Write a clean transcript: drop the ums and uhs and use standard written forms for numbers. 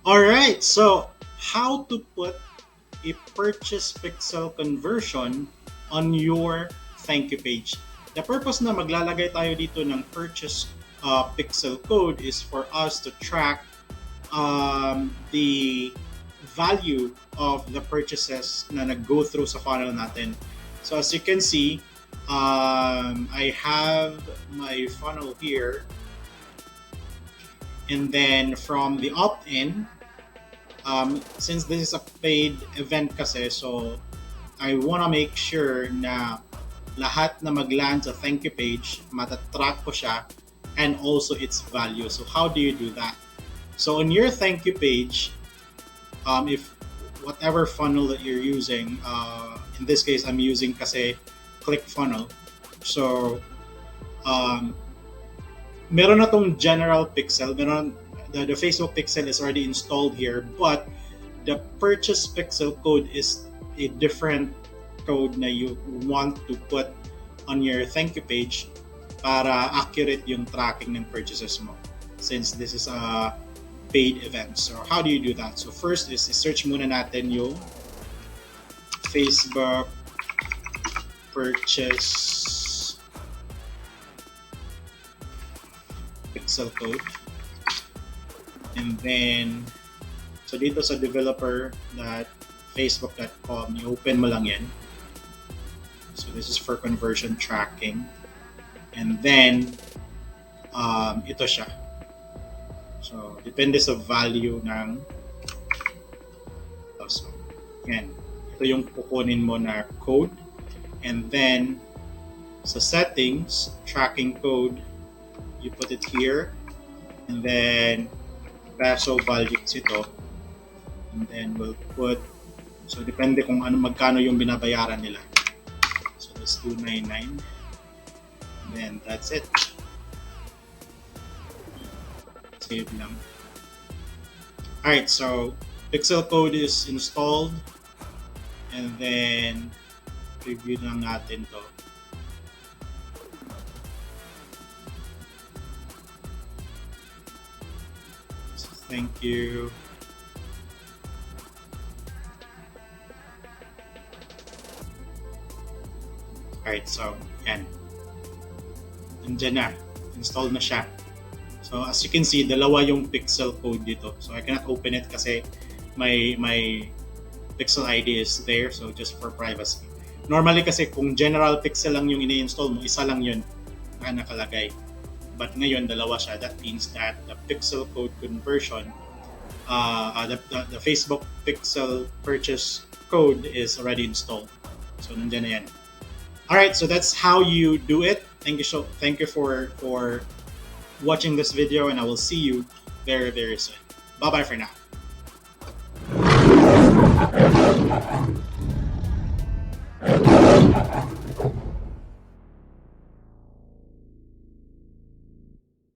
All right, so how to put a purchase pixel conversion on your thank you page. The purpose na maglalagay tayo dito ng purchase pixel code is for us to track the value of the purchases na nag-go through sa funnel natin. So as you can see, I have my funnel here. And then from the opt-in, since this is a paid event kasi, so I want to make sure na lahat na mag-land sa thank you page, matatrack ko siya and also its value. So how do you do that? So on your thank you page, if whatever funnel that you're using, in this case, I'm using kasi ClickFunnels. So meron na tong general pixel, the Facebook pixel is already installed here, but the purchase pixel code is a different code na you want to put on your thank you page para accurate yung tracking ng purchases mo, since this is a paid event. So how do you do that? So first is search muna natin yung Facebook purchase pixel code, and then so dito sa developer.facebook.com, i-open mo lang yan. So this is for conversion tracking, and then ito siya. So depende sa value ng so yan, ito yung kukunin mo na code, and then sa settings, tracking code, you put it here, and then peso values ito, and then we'll put, so depende kung magkano yung binabayaran nila. So let's do 99, and then that's it. Save lang. Alright, so pixel code is installed, and then review lang natin to. Thank you. Alright, so yan. Nandiyan na. Installed na siya. So as you can see, dalawa yung pixel code dito. So I cannot open it kasi my pixel ID is there, so just for privacy. Normally kasi kung general pixel lang yung ini-install mo, isa lang yun na nakalagay. But ngayon, dalawa siya. That means that the pixel code conversion, the Facebook pixel purchase code is already installed. So nandiyan na yan. Alright, so that's how you do it. Thank you for watching this video, and I will see you very, very soon. Bye-bye for now.